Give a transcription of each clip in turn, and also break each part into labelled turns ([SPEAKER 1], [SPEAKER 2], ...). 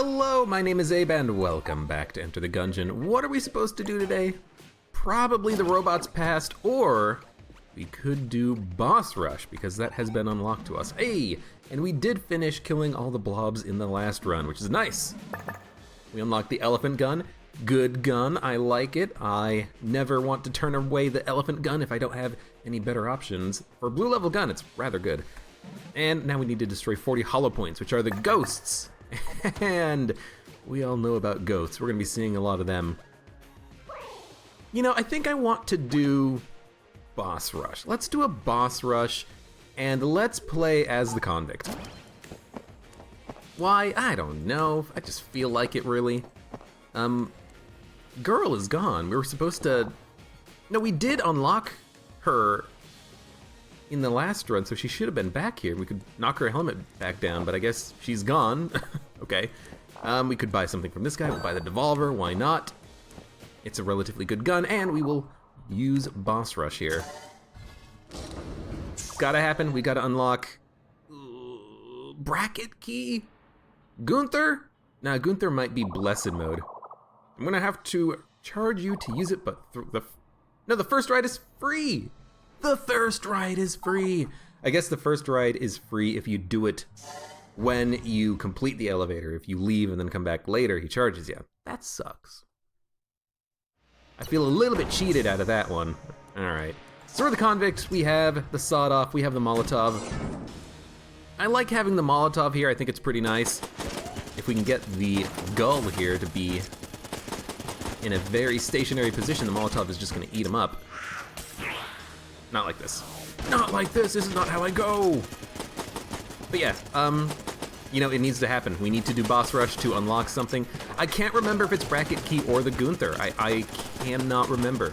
[SPEAKER 1] Hello, my name is Abe and welcome back to Enter the Gungeon. What are we supposed to do today? Probably the robot's past, or we could do boss rush because that has been unlocked to us. Hey, and we did finish killing all the blobs in the last run, which is nice. We unlocked the elephant gun. Good gun, I like it. I never want to turn away the elephant gun if I don't have any better options. For a blue level gun, it's rather good. And now we need to destroy 40 hollow points, which are the ghosts. And we all know about ghosts. We're gonna be seeing a lot of them. You know, I think I want to do boss rush. Let's do a boss rush and let's play as the convict. Why? I don't know. I just feel like it, really. Girl is gone. We were supposed to... No, we did unlock her in the last run, so she should have been back here. We could knock her helmet back down, but I guess she's gone. Okay. We could buy something from this guy. We'll buy the Devolver. Why not? It's a relatively good gun, and we will use boss rush here. Gotta happen. We gotta unlock... bracket key? Gunther? Nah, Gunther might be blessed mode. I'm gonna have to charge you to use it, but the first ride is free! The first ride is free! I guess the first ride is free if you do it when you complete the elevator. If you leave and then come back later, he charges you. That sucks. I feel a little bit cheated out of that one. Alright. So we're the convict, we have the sawed-off, we have the Molotov. I like having the Molotov here, I think it's pretty nice. If we can get the gull here to be in a very stationary position, the Molotov is just gonna eat him up. Not like this. Not like this is not how I go! But yeah, you know, it needs to happen. We need to do boss rush to unlock something. I can't remember if it's bracket key or the Gunther. I cannot remember.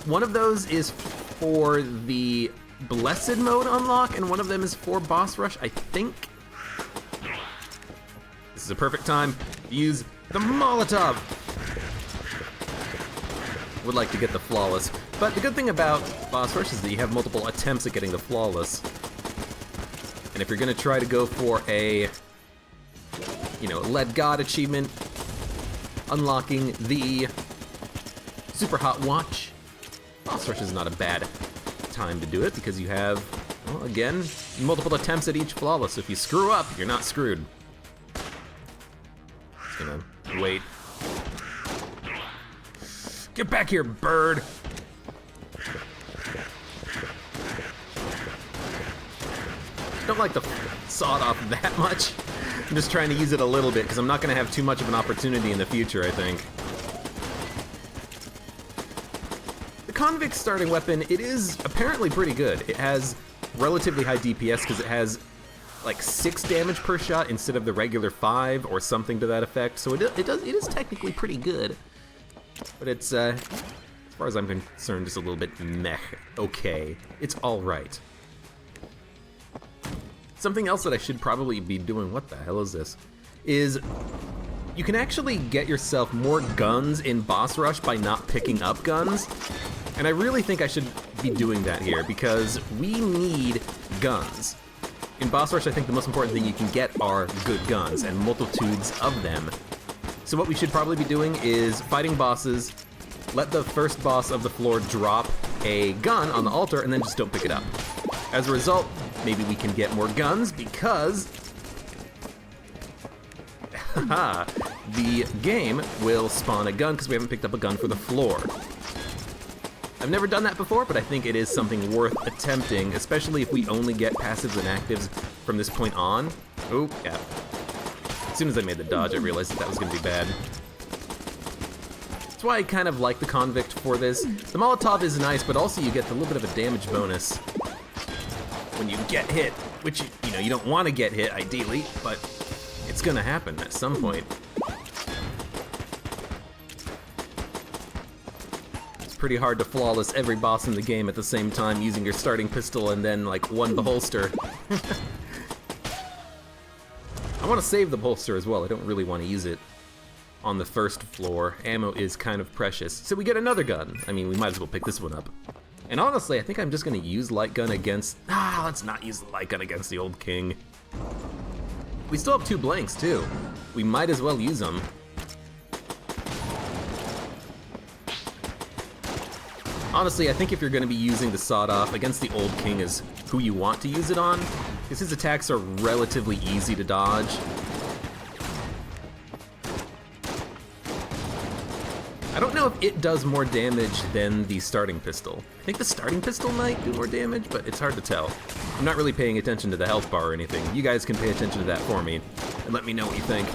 [SPEAKER 1] One of those is for the blessed mode unlock, and one of them is for boss rush, I think. This is a perfect time to use the Molotov. Would like to get the flawless, but the good thing about boss rush is that you have multiple attempts at getting the flawless. And if you're gonna try to go for a, you know, Let God achievement, unlocking the super hot watch, boss rush is not a bad time to do it because you have, well, again, multiple attempts at each flawless. So if you screw up, you're not screwed. Just gonna wait. Get back here, bird! Don't like the sawed off that much. I'm just trying to use it a little bit because I'm not going to have too much of an opportunity in the future, I think. The convict's starting weapon, it is apparently pretty good. It has relatively high DPS because it has like 6 damage per shot instead of the regular 5 or something to that effect. So it is technically pretty good. But it's, as far as I'm concerned, just a little bit meh. Okay. It's alright. Something else that I should probably be doing, what the hell is this, is you can actually get yourself more guns in boss rush by not picking up guns. And I really think I should be doing that here because we need guns. In boss rush, I think the most important thing you can get are good guns and multitudes of them. So what we should probably be doing is fighting bosses, let the first boss of the floor drop a gun on the altar, and then just don't pick it up. As a result, maybe we can get more guns because the game will spawn a gun because we haven't picked up a gun for the floor. I've never done that before, but I think it is something worth attempting, especially if we only get passives and actives from this point on. Oh, yeah. As soon as I made the dodge, I realized that was going to be bad. That's why I kind of like the convict for this. The Molotov is nice, but also you get a little bit of a damage bonus when you get hit, which, you know, you don't want to get hit, ideally, but it's going to happen at some point. It's pretty hard to flawless every boss in the game at the same time using your starting pistol and then, like, one the holster. I want to save the bolster as well. I don't really want to use it on the first floor. Ammo is kind of precious. So we get another gun. I mean, we might as well pick this one up. And honestly, I think I'm just going to use light gun against... let's not use the light gun against the old king. We still have 2 blanks, too. We might as well use them. Honestly, I think if you're going to be using the sawed-off against the Old King is who you want to use it on, because his attacks are relatively easy to dodge. I don't know if it does more damage than the starting pistol. I think the starting pistol might do more damage, but it's hard to tell. I'm not really paying attention to the health bar or anything. You guys can pay attention to that for me, and let me know what you think.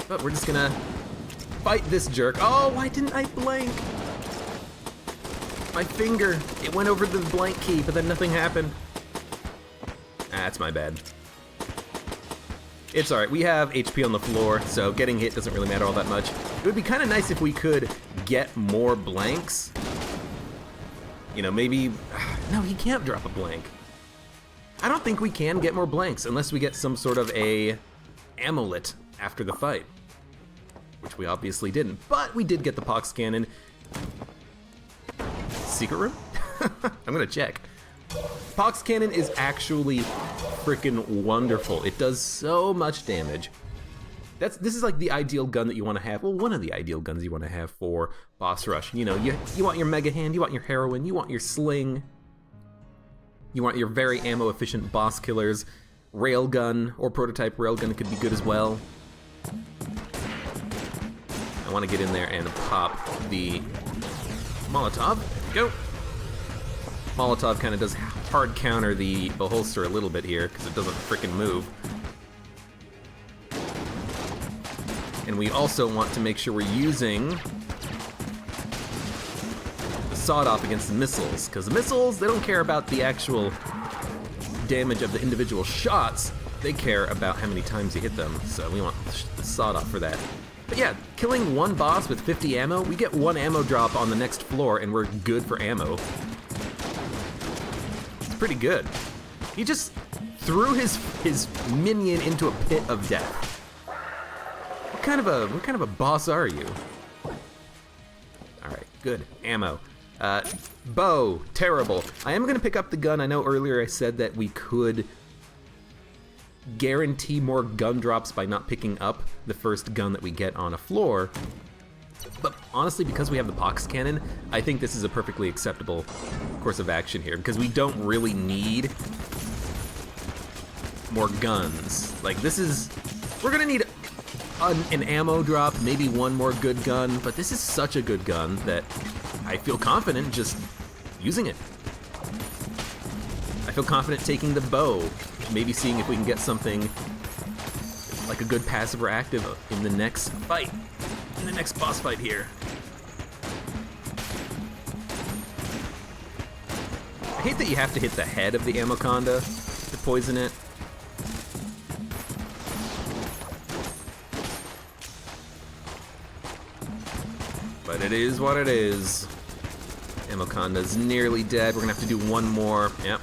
[SPEAKER 1] But we're just gonna fight this jerk. Oh, why didn't I blank? My finger, it went over the blank key, but then nothing happened. That's my bad. It's alright, we have HP on the floor, so getting hit doesn't really matter all that much. It would be kind of nice if we could get more blanks. You know, maybe... No, he can't drop a blank. I don't think we can get more blanks unless we get some sort of a amulet after the fight. Which we obviously didn't, but we did get the pox cannon. Secret room? I'm gonna check. Pox cannon is actually freaking wonderful. It does so much damage. This is like the ideal gun that you want to have. Well, one of the ideal guns you want to have for boss rush. You know, you want your mega hand, you want your heroin, you want your sling, you want your very ammo efficient boss killers. Railgun or prototype railgun could be good as well. I want to get in there and pop the Molotov. There we go. Molotov kind of does hard counter the holster a little bit here because it doesn't frickin' move. And we also want to make sure we're using the sawed-off against the missiles, because the missiles, they don't care about the actual damage of the individual shots, they care about how many times you hit them, so we want the sawed-off for that. But yeah, killing one boss with 50 ammo, we get 1 ammo drop on the next floor and we're good for ammo. It's pretty good. He just threw his minion into a pit of death. What kind of a boss are you? Alright, good. Ammo. Bow, terrible. I am gonna pick up the gun. I know earlier I said that we could guarantee more gun drops by not picking up the first gun that we get on a floor. But honestly, because we have the pox cannon, I think this is a perfectly acceptable course of action here, because we don't really need more guns. Like, we're gonna need an ammo drop, maybe 1 more good gun, but this is such a good gun that I feel confident just using it. I feel confident taking the bow, maybe seeing if we can get something like a good passive or active in the next fight, in the next boss fight here. I hate that you have to hit the head of the Amoconda to poison it. But it is what it is. Amoconda's nearly dead. We're gonna have to do 1 more. Yep.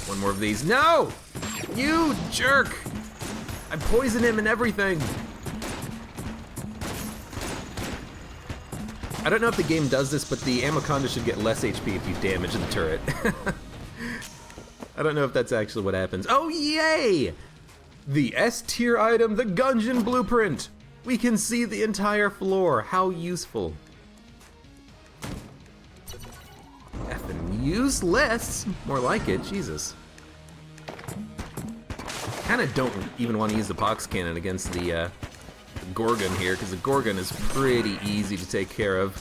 [SPEAKER 1] 1 more of these. No! You jerk! I poisoned him and everything. I don't know if the game does this, but the Amoconda should get less HP if you damage the turret. I don't know if that's actually what happens. Oh, yay! The S tier item, the Gungeon Blueprint. We can see the entire floor. How useful. Effing useless. More like it, Jesus. Kinda don't even want to use the pox cannon against the Gorgon here, because the Gorgon is pretty easy to take care of.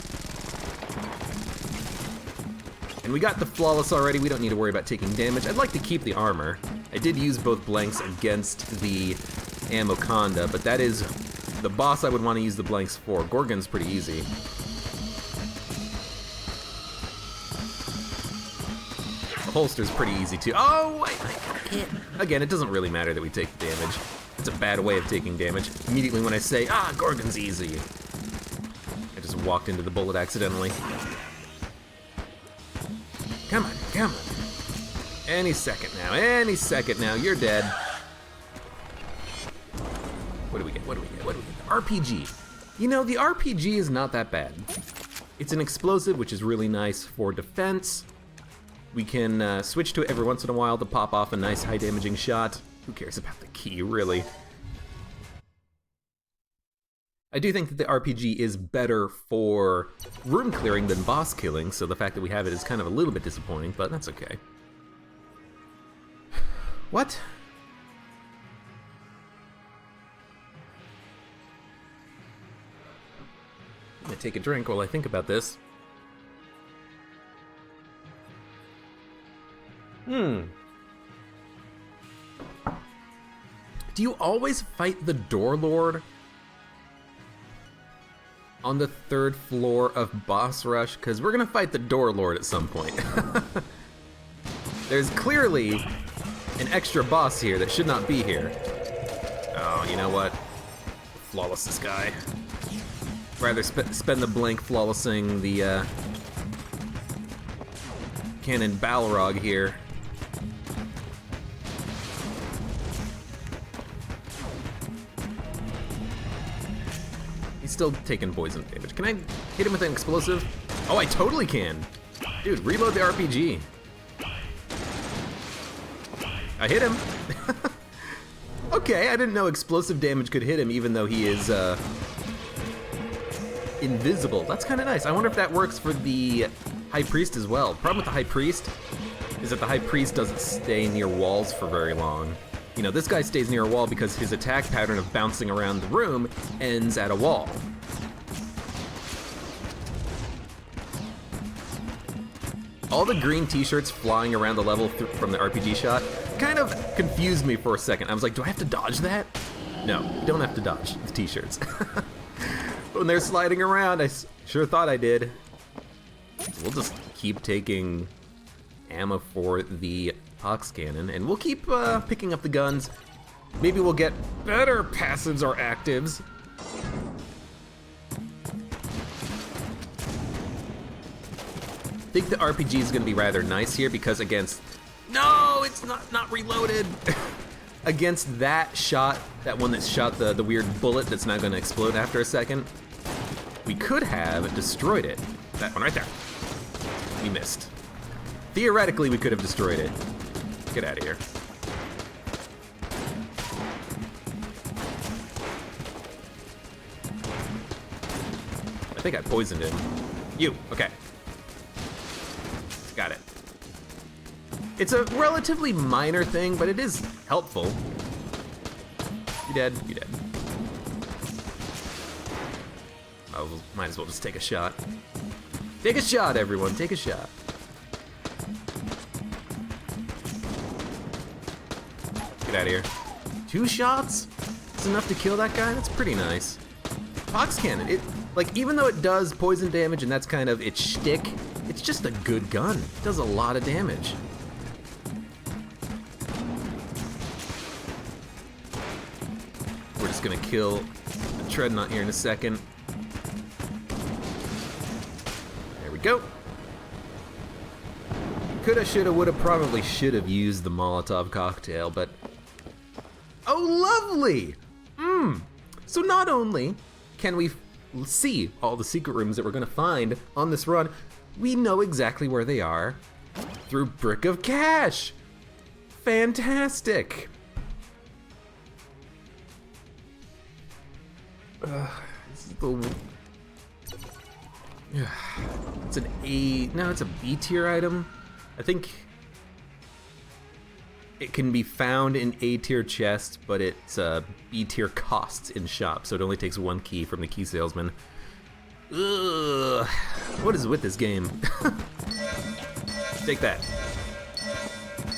[SPEAKER 1] And we got the Flawless already, we don't need to worry about taking damage. I'd like to keep the armor. I did use both blanks against the Amoconda, but that is the boss I would want to use the blanks for. Gorgon's pretty easy. The holster's pretty easy too. Oh, I can't. Again, it doesn't really matter that we take damage. It's a bad way of taking damage. Immediately when I say, Gorgon's easy, I just walked into the bullet accidentally. Come on, come on. Any second now, you're dead. What do we get? What do we get? RPG. You know, the RPG is not that bad. It's an explosive, which is really nice for defense. We can switch to it every once in a while to pop off a nice high damaging shot. Who cares about the key, really? I do think that the RPG is better for room clearing than boss killing, so the fact that we have it is kind of a little bit disappointing, but that's okay. What? I'm gonna take a drink while I think about this. Do you always fight the Door Lord on the 3rd floor of Boss Rush? Because we're gonna fight the Door Lord at some point. There's clearly an extra boss here that should not be here. Oh, you know what? Flawless this guy. Rather spend the blank flawlessing the Cannon Balrog here. He's still taking poison damage. Can I hit him with an explosive? Oh, I totally can. Dude, reload the RPG. I hit him. Okay, I didn't know explosive damage could hit him even though he is invisible. That's kind of nice. I wonder if that works for the High Priest as well. Problem with the High Priest is that the High Priest doesn't stay near walls for very long. You know, this guy stays near a wall because his attack pattern of bouncing around the room ends at a wall. All the green t-shirts flying around the level from the RPG shot kind of confused me for a second. I was like, do I have to dodge that? No, you don't have to dodge the t-shirts. When they're sliding around, I sure thought I did. We'll just keep taking ammo for the Pox Cannon, and we'll keep picking up the guns. Maybe we'll get better passives or actives. I think the RPG is going to be rather nice here because against... No, it's not reloaded! Against that shot, that one that shot the weird bullet that's not going to explode after a second, we could have destroyed it. That one right there. We missed. Theoretically, we could have destroyed it. Get out of here. I think I poisoned him. You, okay. Got it. It's a relatively minor thing, but it is helpful. You dead? You dead. Oh, well, might as well just take a shot. Take a shot, everyone, take a shot. Get out of here. 2 shots? That's enough to kill that guy? That's pretty nice. Pox Cannon, even though it does poison damage and that's kind of its shtick, it's just a good gun. It does a lot of damage. We're just gonna kill the Treadnought here in a second. There we go. Coulda, shoulda, woulda, probably should have used the Molotov cocktail, but... Oh, lovely! So not only can we see all the secret rooms that we're gonna find on this run, we know exactly where they are through Brick of Cash. Fantastic. This is the... It's an A... No, it's a B tier item. I think it can be found in A tier chests, but it's B tier costs in shop, so it only takes 1 key from the key salesman. Ugh. What is with this game? Take that.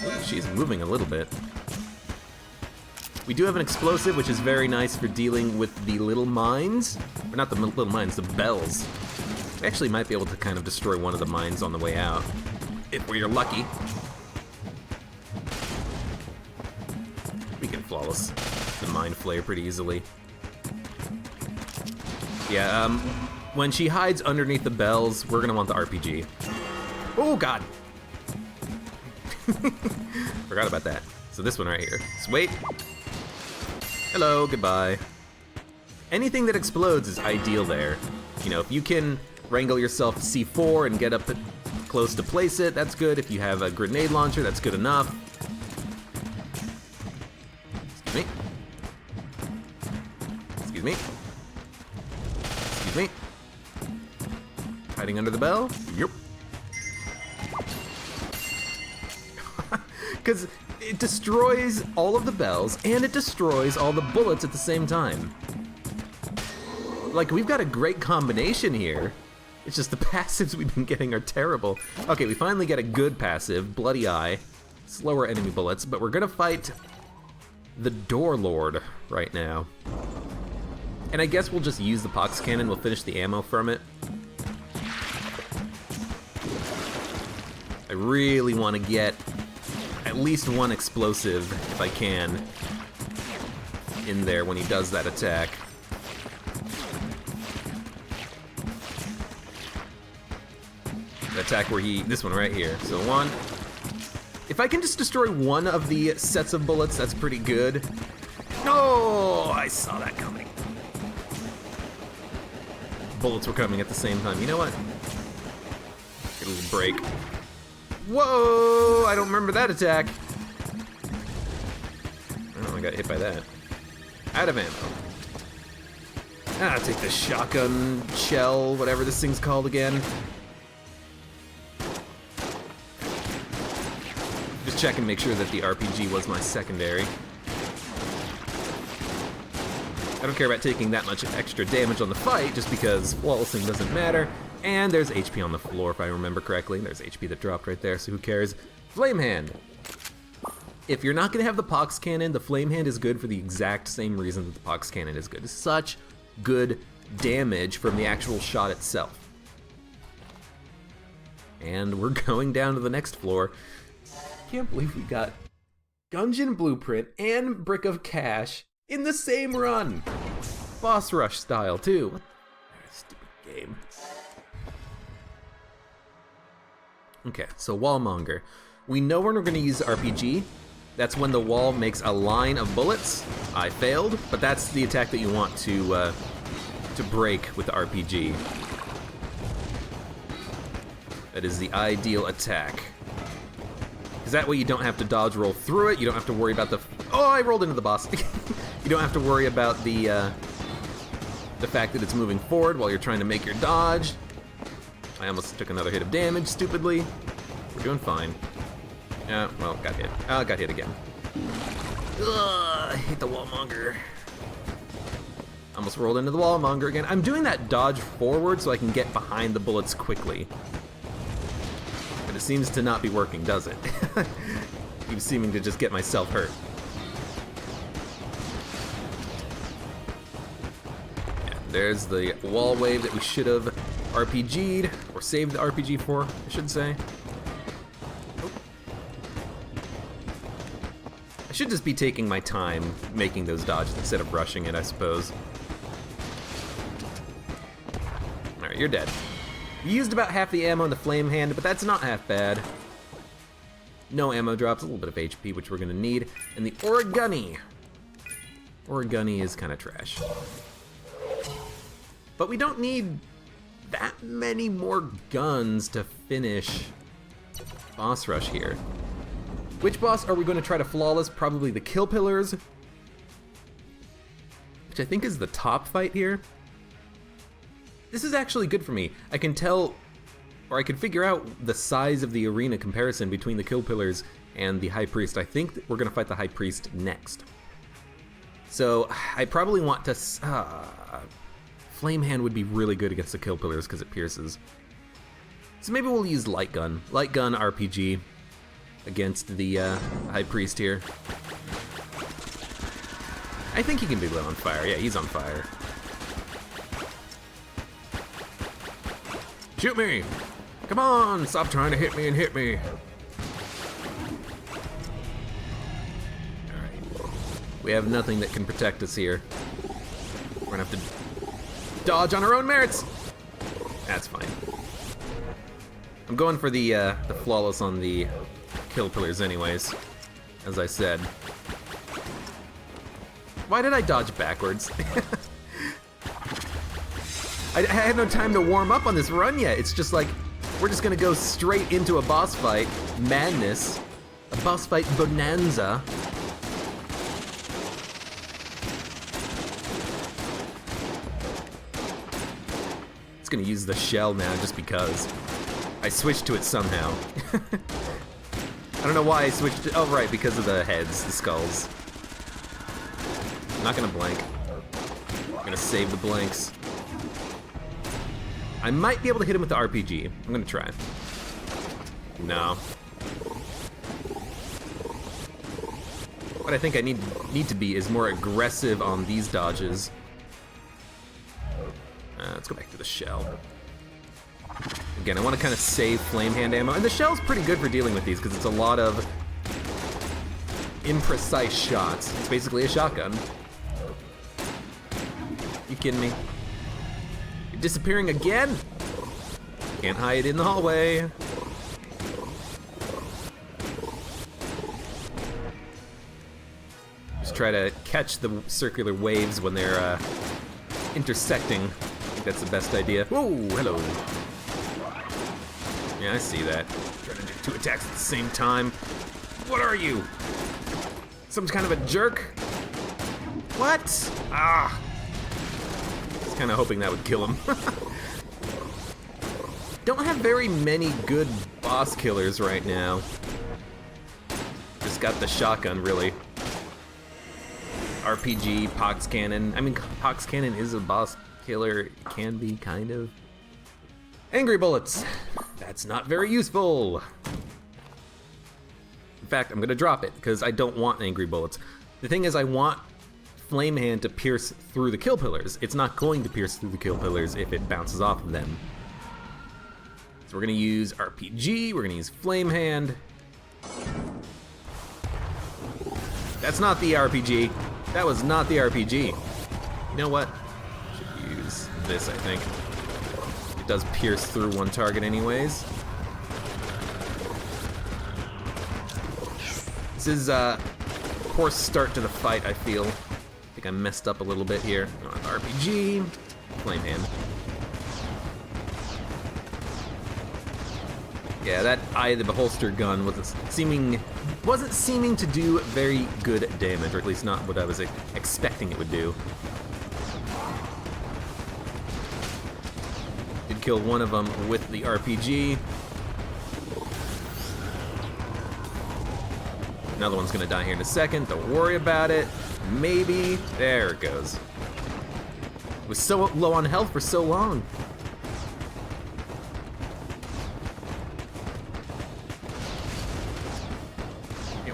[SPEAKER 1] Ooh, she's moving a little bit. We do have an explosive, which is very nice for dealing with the little mines. Or not the little mines, the bells. We actually might be able to kind of destroy one of the mines on the way out, if we're lucky. We can flawless the mine flare pretty easily. Yeah, when she hides underneath the bells, we're gonna want the RPG. Oh god! Forgot about that. So this one right here. Just wait. Hello, goodbye. Anything that explodes is ideal there. You know, if you can wrangle yourself to C4 and get up close to place it, that's good. If you have a grenade launcher, that's good enough. Excuse me. Excuse me. Excuse me. Hiding under the bell? Yep. Because it destroys all of the bells, and it destroys all the bullets at the same time. Like, we've got a great combination here. It's just the passives we've been getting are terrible. Okay, we finally get a good passive, Bloody Eye. Slower enemy bullets, but we're gonna fight the Door Lord right now. And I guess we'll just use the Pox Cannon, we'll finish the ammo from it. I really want to get at least one explosive, if I can, in there when he does that attack. The attack where this one right here. So one. If I can just destroy one of the sets of bullets, that's pretty good. No, I saw that coming. Bullets were coming at the same time. You know what? Get a little break. Whoa! I don't remember that attack. Oh, I got hit by that. Out of ammo. I'll take the shotgun shell, whatever this thing's called again. Just check and make sure that the RPG was my secondary. I don't care about taking that much extra damage on the fight, just because flawlessing doesn't matter. And there's HP on the floor, if I remember correctly. There's HP that dropped right there, so who cares? Flame Hand. If you're not going to have the Pox Cannon, the Flame Hand is good for the exact same reason that the Pox Cannon is good. It's such good damage from the actual shot itself. And we're going down to the next floor. Can't believe we got Gungeon Blueprint and Brick of Cash in the same run. Boss Rush style, too. What a stupid game. Okay, so Wallmonger. We know when we're going to use RPG. That's when the wall makes a line of bullets. I failed, but that's the attack that you want to break with the RPG. That is the ideal attack. Because that way you don't have to dodge roll through it. You don't have to worry about the... Oh, I rolled into the boss. You don't have to worry about the fact that it's moving forward while you're trying to make your dodge. I almost took another hit of damage, stupidly. We're doing fine. Yeah, well, got hit. Got hit again. Ugh, I hate the Wallmonger. Almost rolled into the Wallmonger again. I'm doing that dodge forward so I can get behind the bullets quickly. But it seems to not be working, does it? Keeps seeming to just get myself hurt. Yeah, there's the wall wave that we should have RPG'd, or saved the RPG for, I should say. Oh. I should just be taking my time making those dodges instead of rushing it, I suppose. Alright, you're dead. You used about half the ammo in the Flame Hand, but that's not half bad. No ammo drops, a little bit of HP, which we're gonna need. And the Origami. Origami is kind of trash. But we don't need that many more guns to finish boss rush here. Which boss are we going to try to flawless? Probably the Kill Pillars, which I think is the top fight here. This is actually good for me. I can tell, or I can figure out the size of the arena comparison between the Kill Pillars and the High Priest. I think that we're going to fight the High Priest next. So I probably want to... Flame Hand would be really good against the Kill Pillars because it pierces. So maybe we'll use Light Gun. Light Gun RPG against the High Priest here. I think he can be lit on fire. Yeah, he's on fire. Shoot me! Come on! Stop trying to hit me and hit me! Alright. We have nothing that can protect us here. We're gonna have to dodge on our own merits. That's fine. I'm going for the flawless on the Kill Pillars anyways, as I said. Why did I dodge backwards? I had no time to warm up on this run yet. It's just like, We're just gonna go straight into a boss fight. Madness. A boss fight bonanza. It's gonna use the shell now just because. I switched to it somehow. I don't know why I switched to, oh right, because of the heads, the skulls. I'm not gonna blank. I'm gonna save the blanks. I might be able to hit him with the RPG. I'm gonna try. No. What I think I need to be is more aggressive on these dodges. Let's go back to the shell. Again, I want to kind of save flame hand ammo, and the shell's pretty good for dealing with these because it's a lot of imprecise shots. It's basically a shotgun. You kidding me? You're disappearing again? Can't hide in the hallway. Just try to catch the circular waves when they're intersecting. I think that's the best idea. Whoa, hello. Yeah, I see that. Trying to do 2 attacks at the same time. What are you? Some kind of a jerk? What? Ah. I was kind of hoping that would kill him. Don't have very many good boss killers right now. Just got the shotgun, really. RPG, Pox Cannon. I mean, Pox Cannon is a boss killer. It can be, kind of. Angry bullets. That's not very useful. In fact, I'm gonna drop it because I don't want angry bullets. The thing is, I want Flame Hand to pierce through the kill pillars. It's not going to pierce through the kill pillars if it bounces off of them. So we're gonna use RPG, we're gonna use Flame Hand. That's not the RPG. That was not the RPG. You know what? I should use this, I think. It does pierce through one target anyways. This is a poor start to the fight, I feel. I think I messed up a little bit here. RPG, Flame Hand. Yeah, that Eye of the Beholster gun wasn't seeming to do very good damage, or at least not what I was expecting it would do. Did kill one of them with the RPG. Another one's gonna die here in a second. Don't worry about it. Maybe. There it goes. It was so low on health for so long.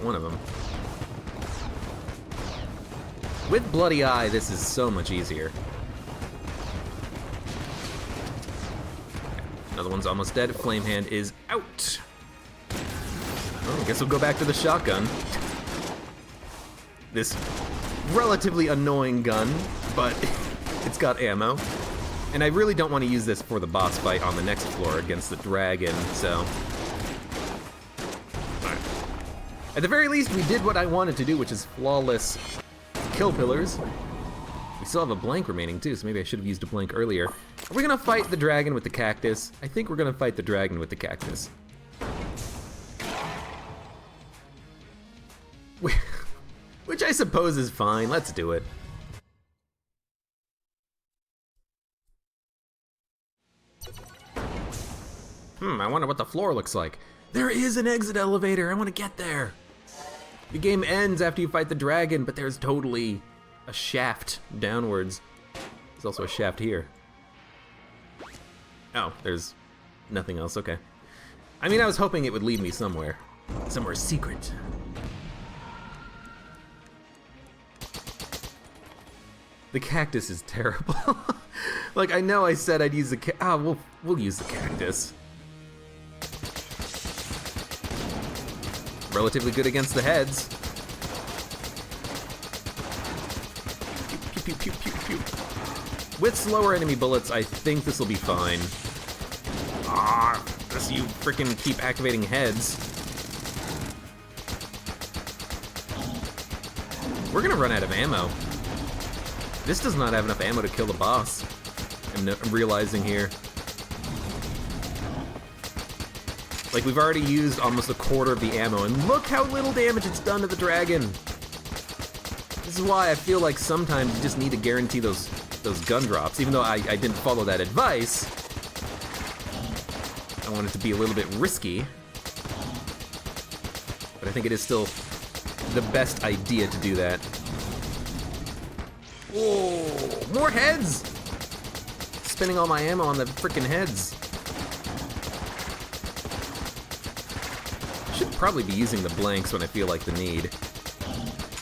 [SPEAKER 1] One of them. With Bloody Eye, this is so much easier. Another one's almost dead. Flame Hand is out. Well, I guess we'll go back to the shotgun. This relatively annoying gun, but it's got ammo. And I really don't want to use this for the boss fight on the next floor against the dragon, so... At the very least, we did what I wanted to do, which is flawless kill pillars. We still have a blank remaining too, so maybe I should have used a blank earlier. Are we gonna fight the dragon with the cactus? I think we're gonna fight the dragon with the cactus. Which I suppose is fine, let's do it. I wonder what the floor looks like. There is an exit elevator, I wanna get there. The game ends after you fight the dragon, but there's totally a shaft downwards. There's also a shaft here. Oh, there's nothing else, okay. I mean, I was hoping it would lead me somewhere. Somewhere secret. The cactus is terrible. Like, I know I said I'd use the we'll use the cactus. Relatively good against the heads. Pew, pew, pew, pew, pew. With slower enemy bullets, I think this will be fine. Unless you freaking keep activating heads. We're gonna run out of ammo. This does not have enough ammo to kill the boss. I'm realizing here. Like, we've already used almost a quarter of the ammo, and look how little damage it's done to the dragon. This is why I feel like sometimes you just need to guarantee those gun drops, even though I didn't follow that advice. I want it to be a little bit risky. But I think it is still the best idea to do that. Whoa, more heads! Spending all my ammo on the frickin' heads. Should probably be using the blanks when I feel like the need.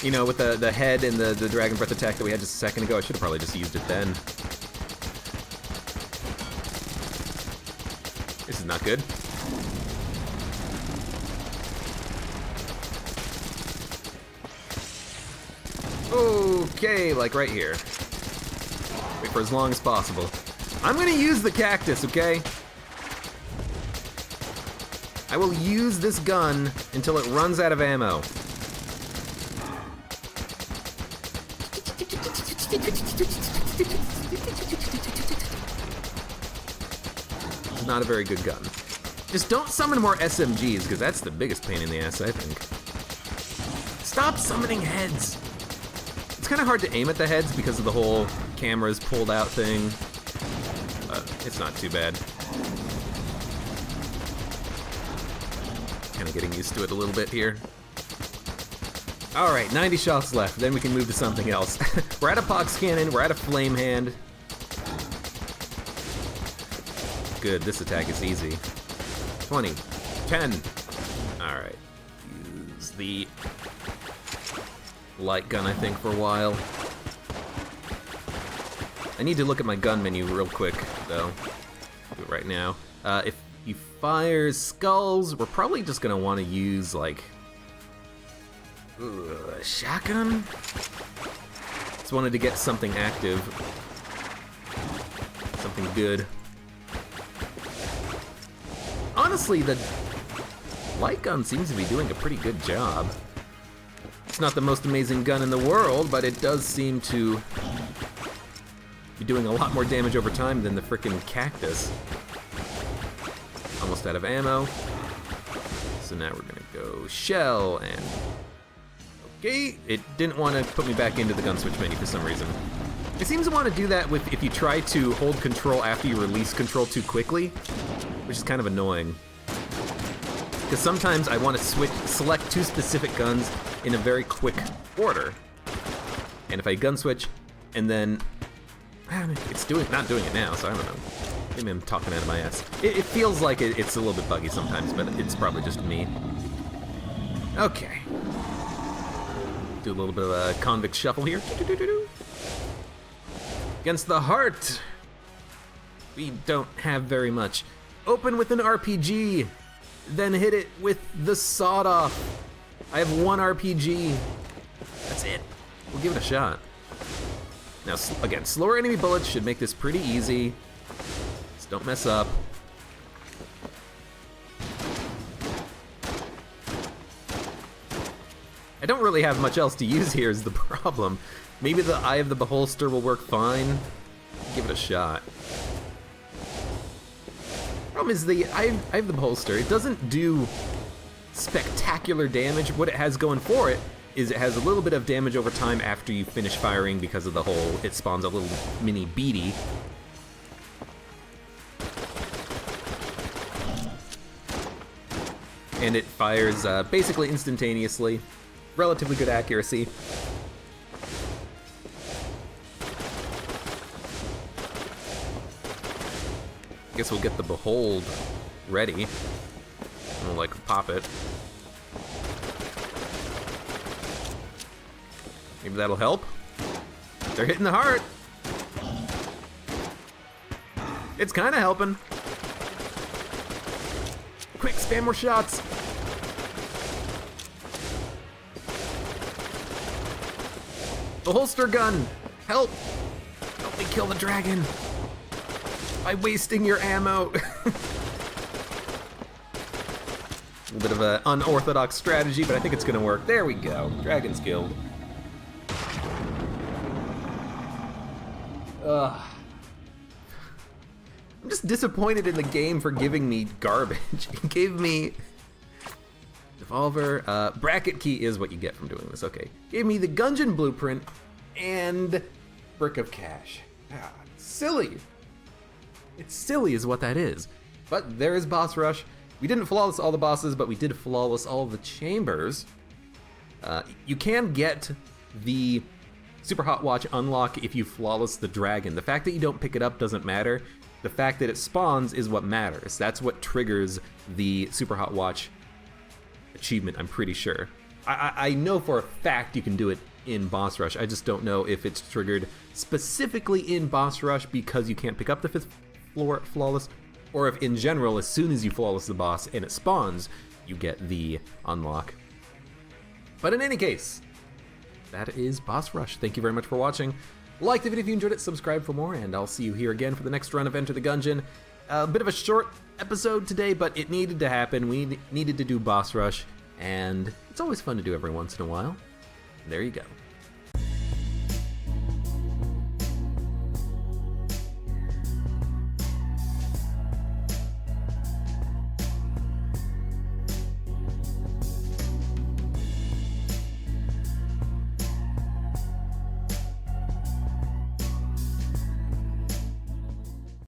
[SPEAKER 1] You know, with the head and the Dragon Breath attack that we had just a second ago, I should have probably just used it then. This is not good. Okay, like right here. Wait for as long as possible. I'm gonna use the cactus, okay? I will use this gun until it runs out of ammo. It's not a very good gun. Just don't summon more SMGs, because that's the biggest pain in the ass, I think. Stop summoning heads! It's kind of hard to aim at the heads because of the whole cameras pulled out thing. But it's not too bad. Kind of getting used to it a little bit here. Alright, 90 shots left, then we can move to something else. We're at a pox cannon, we're at a flame hand. Good, this attack is easy. 20, 10. Alright, use the light gun, I think, for a while. I need to look at my gun menu real quick, though. Do it right now. If he fires skulls, we're probably just gonna want to use, like, a shotgun? Just wanted to get something active. Something good. Honestly, the light gun seems to be doing a pretty good job. It's not the most amazing gun in the world, but it does seem to be doing a lot more damage over time than the frickin' cactus. Almost out of ammo. So now we're gonna go shell and... Okay, it didn't want to put me back into the gun switch menu for some reason. It seems to want to do that with if you try to hold control after you release control too quickly, which is kind of annoying. Because sometimes I want to select two specific guns in a very quick order. And if I gun switch, and then... It's not doing it now, so I don't know. Maybe I'm talking out of my ass. It feels like it's a little bit buggy sometimes, but it's probably just me. Okay. Do a little bit of a convict shuffle here. Against the heart. We don't have very much. Open with an RPG, then hit it with the sawed-off. I have one RPG. That's it. We'll give it a shot. Now, again, slower enemy bullets should make this pretty easy. Just don't mess up. I don't really have much else to use here is the problem. Maybe the Eye of the Beholster will work fine. Give it a shot. Problem is the Eye of the Beholster, it doesn't do spectacular damage. What it has going for it is it has a little bit of damage over time after you finish firing because of the whole, it spawns a little mini beady. And it fires basically instantaneously. Relatively good accuracy. Guess we'll get the Behold ready. We'll like pop it. Maybe that'll help. They're hitting the heart. It's kind of helping. Quick, spam more shots. The holster gun! Help! Help me kill the dragon! By wasting your ammo! A little bit of an unorthodox strategy, but I think it's gonna work. There we go. Dragon's killed. I'm just disappointed in the game for giving me garbage. It gave me Devolver, bracket key is what you get from doing this, okay. Gave me the Gungeon blueprint and brick of cash. Ah, silly. It's silly is what that is. But there is boss rush. We didn't flawless all the bosses, but we did flawless all the chambers. You can get the Super Hot Watch unlock if you flawless the dragon. The fact that you don't pick it up doesn't matter. The fact that it spawns is what matters. That's what triggers the Super Hot Watch achievement, I'm pretty sure. I know for a fact you can do it in Boss Rush. I just don't know if it's triggered specifically in Boss Rush because you can't pick up the 5th floor flawless, or if in general, as soon as you flawless the boss and it spawns, you get the unlock. But in any case, that is Boss Rush. Thank you very much for watching. Like the video if you enjoyed it, subscribe for more, and I'll see you here again for the next run of Enter the Gungeon. A bit of a short episode today, but it needed to happen. We needed to do Boss Rush, and it's always fun to do every once in a while. There you go.